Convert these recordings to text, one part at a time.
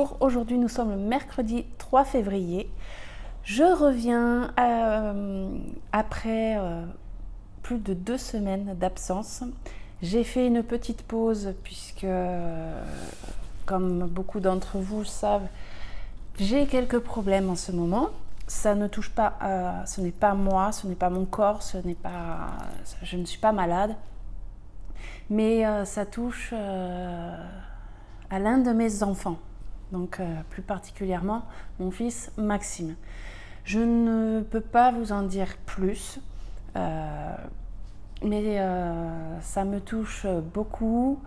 Bonjour, aujourd'hui nous sommes le mercredi 3 février. Je reviens après plus de 2 semaines d'absence. J'ai fait une petite pause puisque, comme beaucoup d'entre vous le savent, j'ai quelques problèmes en ce moment. Ça ne touche pas, ce n'est pas moi, ce n'est pas mon corps, je ne suis pas malade, mais ça touche à l'un de mes enfants. Donc plus particulièrement mon fils Maxime. Je ne peux pas vous en dire plus, mais ça me touche beaucoup.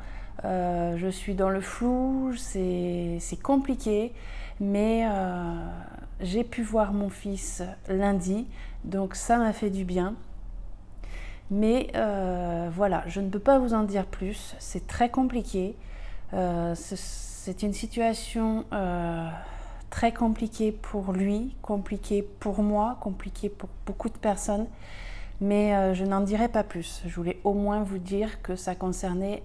Je suis dans le flou, c'est compliqué, mais j'ai pu voir mon fils lundi, donc ça m'a fait du bien. Mais voilà, je ne peux pas vous en dire plus, c'est très compliqué. C'est une situation très compliquée pour lui, compliquée pour moi, compliquée pour beaucoup de personnes, mais je n'en dirai pas plus. Je voulais au moins vous dire que ça concernait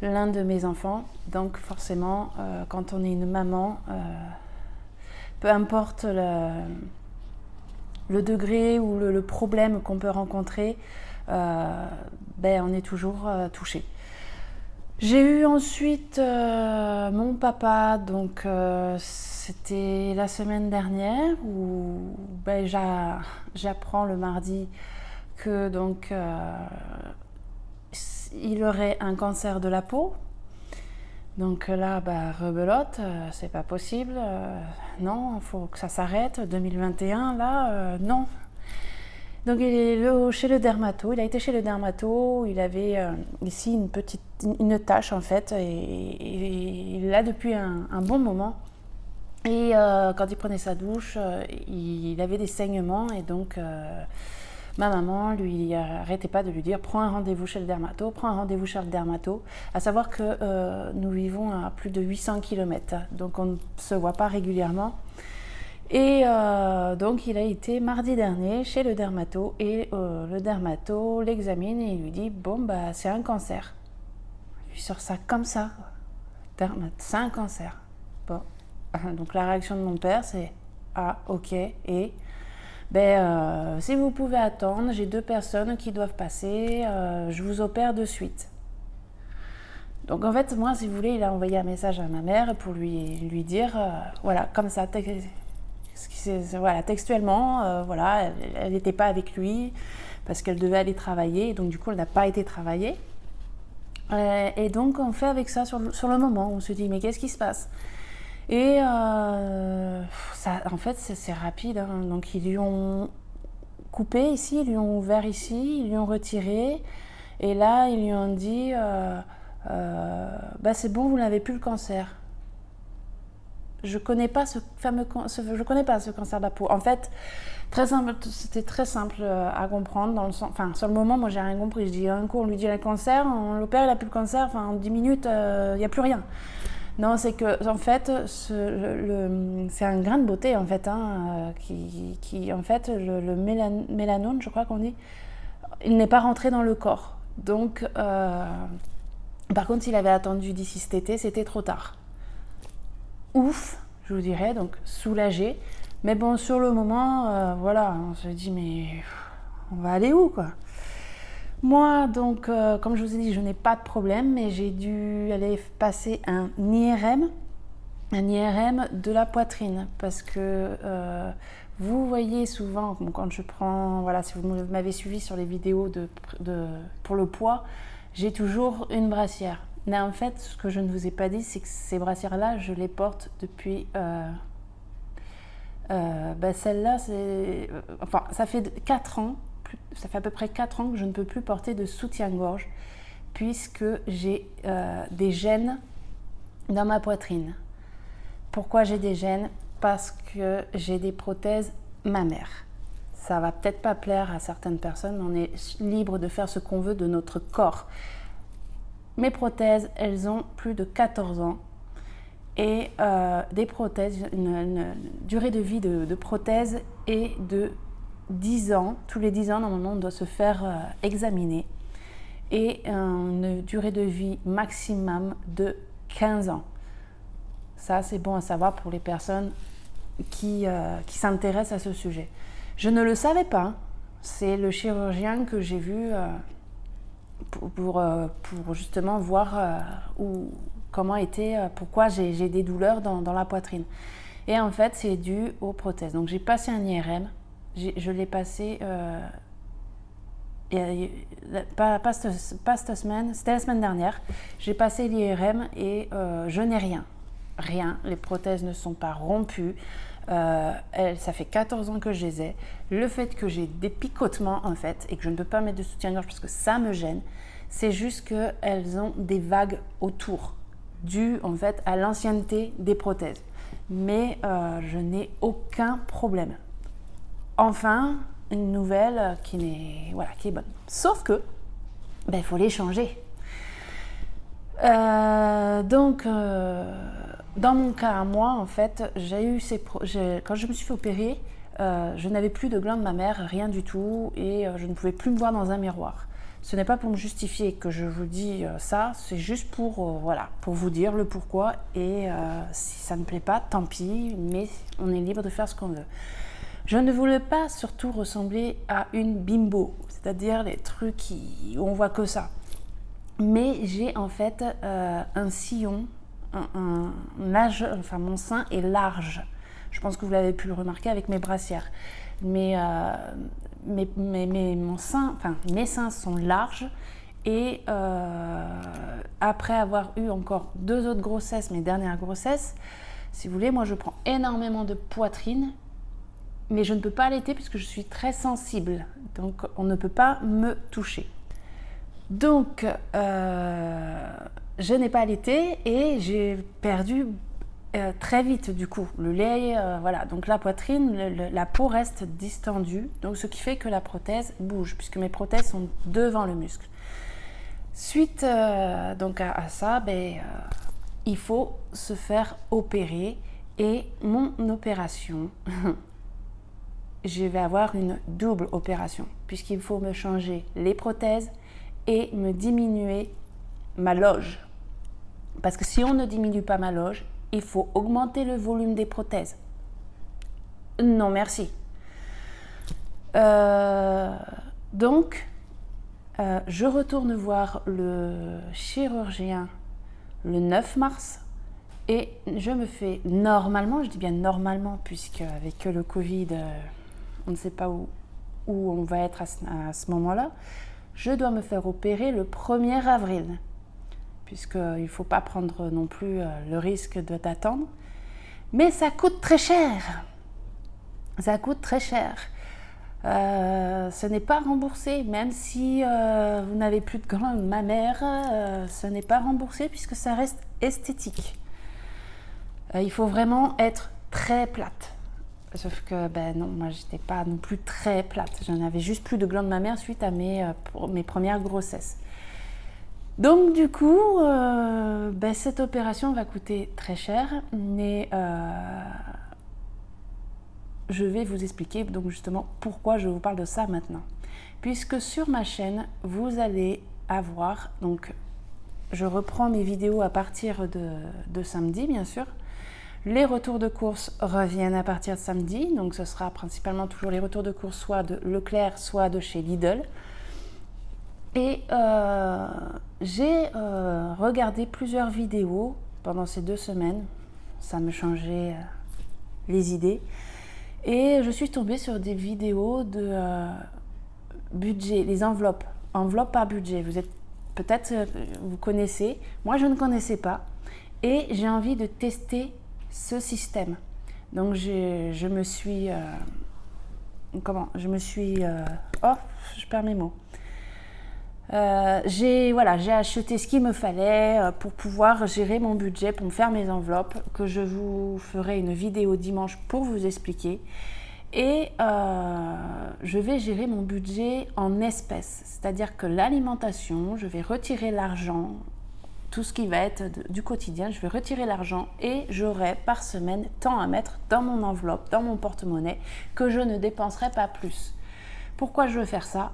l'un de mes enfants. Donc forcément, quand on est une maman, peu importe le degré ou le problème qu'on peut rencontrer, on est toujours touché. J'ai eu ensuite mon papa, donc c'était la semaine dernière où j'apprends le mardi que donc il aurait un cancer de la peau. Donc là, rebelote, c'est pas possible, non, il faut que ça s'arrête, 2021, là, non. Donc il est chez le dermato, il a été chez le dermato, il avait ici une tache en fait, et il l'a depuis un bon moment. Et quand il prenait sa douche, il avait des saignements, et donc ma maman lui arrêtait pas de lui dire prends un rendez-vous chez le dermato, prends un rendez-vous chez le dermato, à savoir que nous vivons à plus de 800 km, donc on ne se voit pas régulièrement. Et donc il a été mardi dernier chez le dermato, et le dermato l'examine et il lui dit bon c'est un cancer. Il lui sort ça comme ça, c'est un cancer. Bon, donc la réaction de mon père c'est ah ok, et si vous pouvez attendre, j'ai 2 personnes qui doivent passer, je vous opère de suite. Donc en fait moi, si vous voulez, il a envoyé un message à ma mère pour lui dire voilà, comme ça, voilà, textuellement, voilà, elle n'était pas avec lui parce qu'elle devait aller travailler, et donc du coup elle n'a pas été travailler. Et donc on fait avec ça sur le moment, on se dit mais qu'est-ce qui se passe? Et ça, en fait c'est rapide, hein. Donc ils lui ont coupé ici, ils lui ont ouvert ici, ils lui ont retiré, et là ils lui ont dit c'est bon, vous n'avez plus le cancer. Je connais pas ce cancer de la peau. En fait, c'était très simple à comprendre dans le sens. Enfin, sur le moment, moi, j'ai rien compris. Je dis un coup, on lui dit il a le cancer, on l'opère, il a plus le cancer. Enfin, en 10 minutes, il n'y a plus rien. Non, c'est que en fait, c'est un grain de beauté en fait, hein, qui en fait le mélanome, je crois qu'on dit, il n'est pas rentré dans le corps. Donc, par contre, s'il avait attendu d'ici cet été, c'était trop tard. Ouf, je vous dirais, donc soulagé. Mais bon, sur le moment, voilà, on se dit mais on va aller où quoi? Moi, donc, comme je vous ai dit, je n'ai pas de problème, mais j'ai dû aller passer un IRM de la poitrine, parce que vous voyez souvent, quand je prends, voilà, si vous m'avez suivi sur les vidéos pour le poids, j'ai toujours une brassière. Mais en fait, ce que je ne vous ai pas dit, c'est que ces brassières-là, je les porte depuis... celle-là, ça fait 4 ans, ça fait à peu près 4 ans que je ne peux plus porter de soutien-gorge, puisque j'ai des gènes dans ma poitrine. Pourquoi j'ai des gènes? Parce que j'ai des prothèses mammaires. Ça va peut-être pas plaire à certaines personnes, mais on est libre de faire ce qu'on veut de notre corps. Mes prothèses, elles ont plus de 14 ans, et des prothèses, une durée de vie de prothèses est de 10 ans. Tous les 10 ans, normalement, on doit se faire examiner, et une durée de vie maximum de 15 ans. Ça, c'est bon à savoir pour les personnes qui s'intéressent à ce sujet. Je ne le savais pas. C'est le chirurgien que j'ai vu pour justement voir comment était, pourquoi j'ai des douleurs dans la poitrine. Et en fait, c'est dû aux prothèses. Donc, j'ai passé un IRM. Je l'ai passé pas cette semaine, c'était la semaine dernière. J'ai passé l'IRM et je n'ai rien. Rien. Les prothèses ne sont pas rompues. Ça fait 14 ans que je les ai. Le fait que j'ai des picotements en fait et que je ne peux pas mettre de soutien-gorge parce que ça me gêne, c'est juste qu'elles ont des vagues autour, dues en fait à l'ancienneté des prothèses. Mais je n'ai aucun problème. Enfin, une nouvelle qui est bonne. Sauf que, il faut les changer. Donc, dans mon cas, moi, en fait, quand je me suis fait opérer, je n'avais plus de glandes mammaires, rien du tout, et je ne pouvais plus me voir dans un miroir. Ce n'est pas pour me justifier que je vous dis ça, c'est juste pour vous dire le pourquoi, et si ça ne plaît pas, tant pis, mais on est libre de faire ce qu'on veut. Je ne voulais pas surtout ressembler à une bimbo, c'est-à-dire les trucs où on voit que ça. Mais j'ai en fait un sillon, mon sein est large. Je pense que vous l'avez pu le remarquer avec mes brassières. Mes seins sont larges et après avoir eu encore 2 autres grossesses, mes dernières grossesses, si vous voulez, moi je prends énormément de poitrine. Mais je ne peux pas allaiter puisque je suis très sensible. Donc, on ne peut pas me toucher. Donc, je n'ai pas allaité et j'ai perdu très vite du coup le lait. Donc, la poitrine, la peau reste distendue. Donc, ce qui fait que la prothèse bouge puisque mes prothèses sont devant le muscle. Suite donc à ça, il faut se faire opérer. Et mon opération... je vais avoir une double opération puisqu'il faut me changer les prothèses et me diminuer ma loge. Parce que si on ne diminue pas ma loge, il faut augmenter le volume des prothèses. Non, merci. Donc, je retourne voir le chirurgien le 9 mars et je me fais normalement, je dis bien normalement puisque avec le Covid... on ne sait pas où on va être à ce moment-là, je dois me faire opérer le 1er avril, puisqu'il ne faut pas prendre non plus le risque d'attendre. Mais ça coûte très cher. Ça coûte très cher. Ce n'est pas remboursé, même si vous n'avez plus de glandes mammaires, ce n'est pas remboursé puisque ça reste esthétique. Il faut vraiment être très plate. Sauf que, non, moi, j'étais pas non plus très plate. J'en avais juste plus de glandes mammaires suite à mes premières grossesses. Donc, du coup, cette opération va coûter très cher, mais je vais vous expliquer donc justement pourquoi je vous parle de ça maintenant. Puisque sur ma chaîne, vous allez avoir, donc, je reprends mes vidéos à partir de samedi, bien sûr. Les retours de course reviennent à partir de samedi, donc ce sera principalement toujours les retours de course soit de Leclerc, soit de chez Lidl. Et j'ai regardé plusieurs vidéos pendant ces 2 semaines, ça me changeait les idées. Et je suis tombée sur des vidéos de budget, les enveloppes par budget. Vous connaissez, moi je ne connaissais pas. Et j'ai envie de tester ce système. Donc je me suis je perds mes mots. J'ai acheté ce qu'il me fallait pour pouvoir gérer mon budget, pour me faire mes enveloppes, que je vous ferai une vidéo dimanche pour vous expliquer. Et je vais gérer mon budget en espèces, c'est-à-dire que l'alimentation, je vais retirer l'argent, tout ce qui va être du quotidien, je vais retirer l'argent et j'aurai par semaine tant à mettre dans mon enveloppe, dans mon porte-monnaie, que je ne dépenserai pas plus. Pourquoi je veux faire ça ?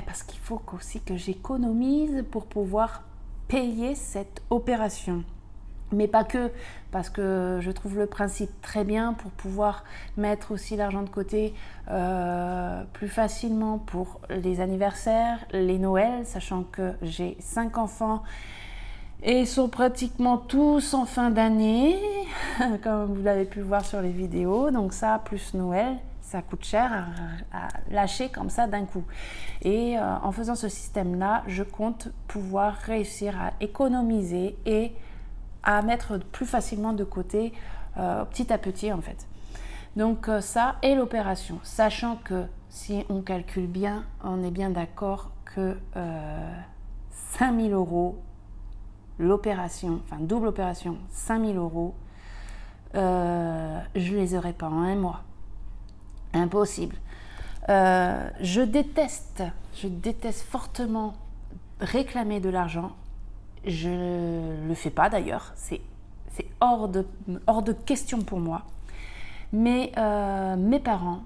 Parce qu'il faut aussi que j'économise pour pouvoir payer cette opération. Mais pas que, parce que je trouve le principe très bien pour pouvoir mettre aussi l'argent de côté plus facilement pour les anniversaires, les Noëls, sachant que j'ai 5 enfants et ils sont pratiquement tous en fin d'année, comme vous l'avez pu voir sur les vidéos. Donc ça, plus Noël, ça coûte cher à lâcher comme ça d'un coup. Et en faisant ce système-là, je compte pouvoir réussir à économiser et à mettre plus facilement de côté petit à petit en fait. Donc ça et l'opération, sachant que si on calcule bien, on est bien d'accord que 5 000 € l'opération, enfin double opération, 5 000 €, je les aurai pas en un mois. Impossible. Je déteste fortement réclamer de l'argent. Je ne le fais pas d'ailleurs, c'est hors de question pour moi. Mais mes parents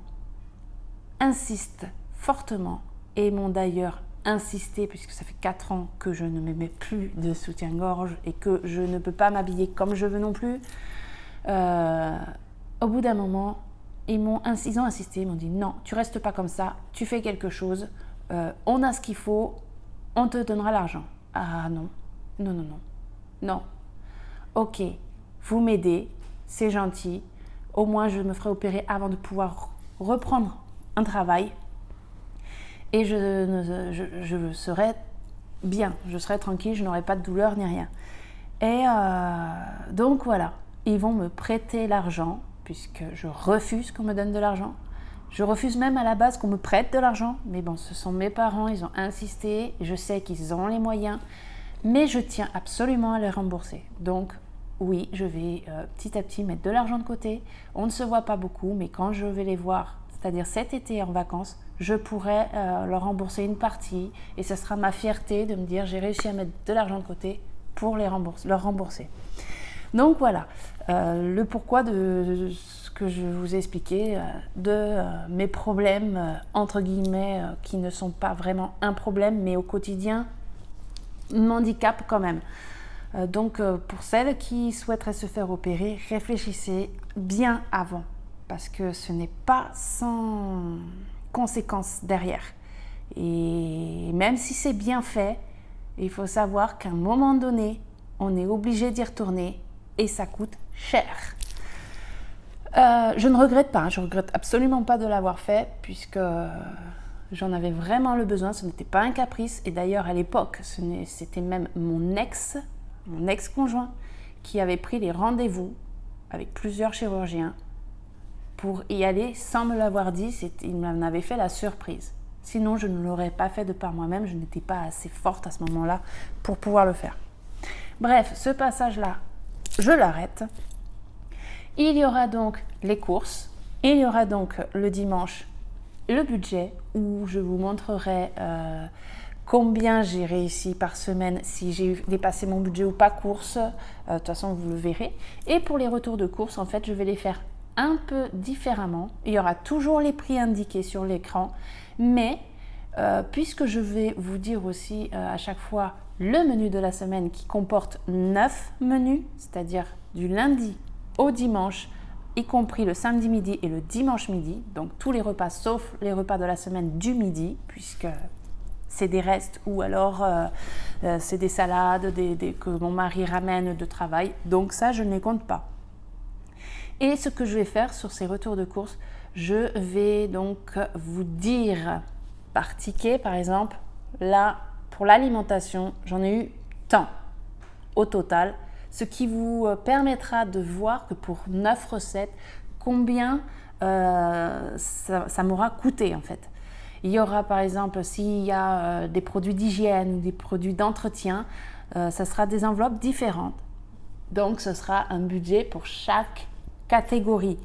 insistent fortement et m'ont d'ailleurs insisté, puisque ça fait 4 ans que je ne me mets plus de soutien-gorge et que je ne peux pas m'habiller comme je veux non plus. Au bout d'un moment, ils ont insisté, ils m'ont dit non, tu restes pas comme ça, tu fais quelque chose, on a ce qu'il faut, on te donnera l'argent. Ah non. Non. Ok, vous m'aidez, c'est gentil. Au moins, je me ferai opérer avant de pouvoir reprendre un travail. Et je serai bien, je serai tranquille, je n'aurai pas de douleur ni rien. Et donc voilà, ils vont me prêter l'argent, puisque je refuse qu'on me donne de l'argent. Je refuse même à la base qu'on me prête de l'argent. Mais bon, ce sont mes parents, ils ont insisté. Je sais qu'ils ont les moyens. Mais je tiens absolument à les rembourser. Donc oui, je vais petit à petit mettre de l'argent de côté. On ne se voit pas beaucoup, mais quand je vais les voir, c'est-à-dire cet été en vacances, je pourrai leur rembourser une partie. Et ce sera ma fierté de me dire j'ai réussi à mettre de l'argent de côté pour leur rembourser. Donc voilà, le pourquoi de ce que je vous ai expliqué, de mes problèmes, entre guillemets, qui ne sont pas vraiment un problème, mais au quotidien, m'handicapent quand même. Donc pour celles qui souhaiteraient se faire opérer, réfléchissez bien avant, parce que ce n'est pas sans conséquences derrière. Et même si c'est bien fait, il faut savoir qu'à un moment donné, on est obligé d'y retourner et ça coûte cher. Je ne regrette pas, je regrette absolument pas de l'avoir fait, puisque j'en avais vraiment le besoin, ce n'était pas un caprice. Et d'ailleurs à l'époque, c'était même mon ex-conjoint qui avait pris les rendez-vous avec plusieurs chirurgiens pour y aller sans me l'avoir dit. Il m'en avait fait la surprise. Sinon je ne l'aurais pas fait de par moi-même, je n'étais pas assez forte à ce moment-là pour pouvoir le faire. Bref, ce passage-là, je l'arrête. Il y aura donc les courses, il y aura donc le dimanche le budget où je vous montrerai combien j'ai réussi par semaine, si j'ai dépassé mon budget ou pas course, de toute façon vous le verrez. Et pour les retours de course, en fait je vais les faire un peu différemment. Il y aura toujours les prix indiqués sur l'écran, mais puisque je vais vous dire aussi à chaque fois le menu de la semaine qui comporte 9 menus, c'est-à-dire du lundi au dimanche, y compris le samedi midi et le dimanche midi, donc tous les repas sauf les repas de la semaine du midi, puisque c'est des restes ou alors c'est des salades que mon mari ramène de travail, donc ça je ne les compte pas. Et ce que je vais faire sur ces retours de course, je vais donc vous dire par ticket, par exemple, là pour l'alimentation, j'en ai eu tant au total, ce qui vous permettra de voir que pour 9 recettes, combien ça m'aura coûté en fait. Il y aura par exemple, s'il y a des produits d'hygiène ou des produits d'entretien, ça sera des enveloppes différentes. Donc ce sera un budget pour chaque catégorie.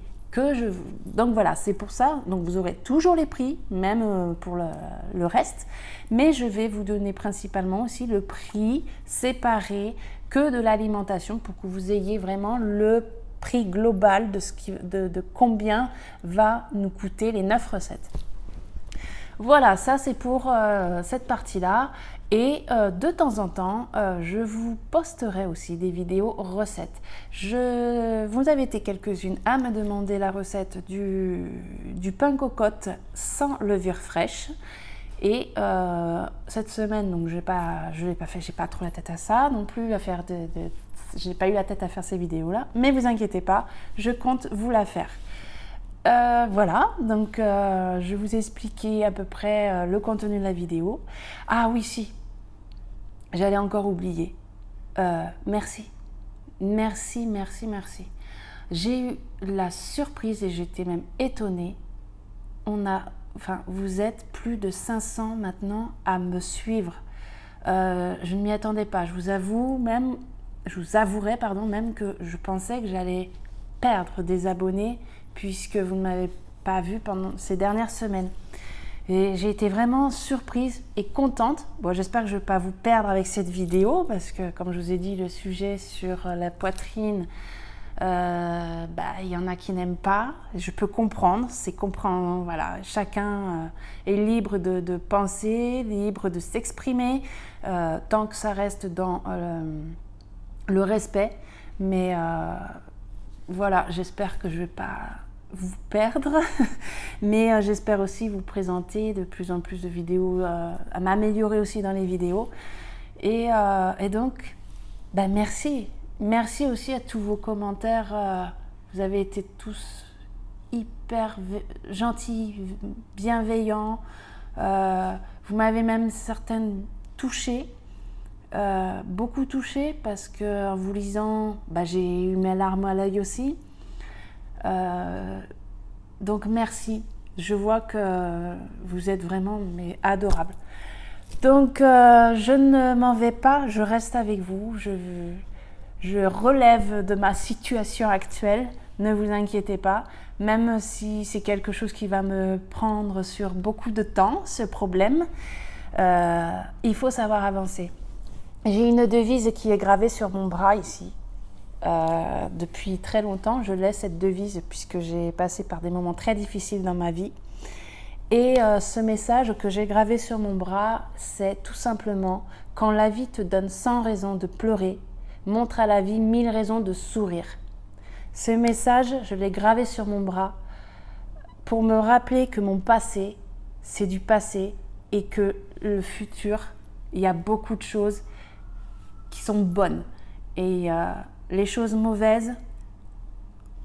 Donc voilà, c'est pour ça, donc vous aurez toujours les prix, même pour le reste, mais je vais vous donner principalement aussi le prix séparé que de l'alimentation pour que vous ayez vraiment le prix global de combien va nous coûter les 9 recettes. Voilà, ça c'est pour cette partie-là. Et de temps en temps, je vous posterai aussi des vidéos recettes. Vous avez été quelques-unes à me demander la recette du pain cocotte sans levure fraîche. Et cette semaine, donc je l'ai pas fait, j'ai pas trop la tête à ça non plus, j'ai pas eu la tête à faire ces vidéos-là. Mais vous inquiétez pas, je compte vous la faire. Voilà, donc je vous ai expliqué à peu près le contenu de la vidéo. Ah oui, si, j'allais encore oublier. Merci. Merci. J'ai eu la surprise et j'étais même étonnée. Vous êtes plus de 500 maintenant à me suivre. Je ne m'y attendais pas. Je vous avouerai même que je pensais que j'allais perdre des abonnés puisque vous ne m'avez pas vu pendant ces dernières semaines. Et j'ai été vraiment surprise et contente. Bon, j'espère que je ne vais pas vous perdre avec cette vidéo parce que, comme je vous ai dit, le sujet sur la poitrine, il y en a qui n'aiment pas. Je peux comprendre, voilà, chacun est libre de penser, libre de s'exprimer, tant que ça reste dans le respect. Mais voilà, j'espère que je ne vais pas vous perdre, mais j'espère aussi vous présenter de plus en plus de vidéos, à m'améliorer aussi dans les vidéos. Et donc, merci. Merci aussi à tous vos commentaires. Vous avez été tous hyper gentils, bienveillants. Vous m'avez même certaines touchées, beaucoup touchées, parce que en vous lisant, j'ai eu mes larmes à l'œil aussi. Donc merci, je vois que vous êtes vraiment adorables. Donc je ne m'en vais pas, je reste avec vous, je relève de ma situation actuelle, ne vous inquiétez pas, même si c'est quelque chose qui va me prendre sur beaucoup de temps, ce problème, il faut savoir avancer. J'ai une devise qui est gravée sur mon bras ici. Depuis très longtemps, je laisse cette devise puisque j'ai passé par des moments très difficiles dans ma vie. Et ce message que j'ai gravé sur mon bras, c'est tout simplement: quand la vie te donne 100 raisons de pleurer, montre à la vie 1000 raisons de sourire. Ce message, je l'ai gravé sur mon bras pour me rappeler que mon passé, c'est du passé et que le futur, il y a beaucoup de choses qui sont bonnes. Et les choses mauvaises,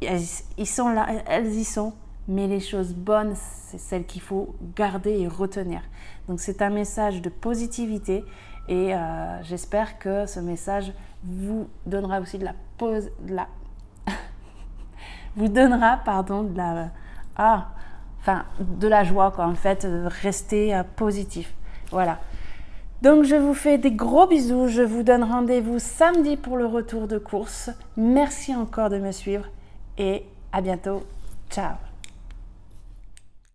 elles y sont, mais les choses bonnes, c'est celles qu'il faut garder et retenir. Donc c'est un message de positivité et j'espère que ce message vous donnera aussi de la joie, quoi, en fait, de rester positif. Voilà. Donc je vous fais des gros bisous, je vous donne rendez-vous samedi pour le retour de course. Merci encore de me suivre et à bientôt. Ciao.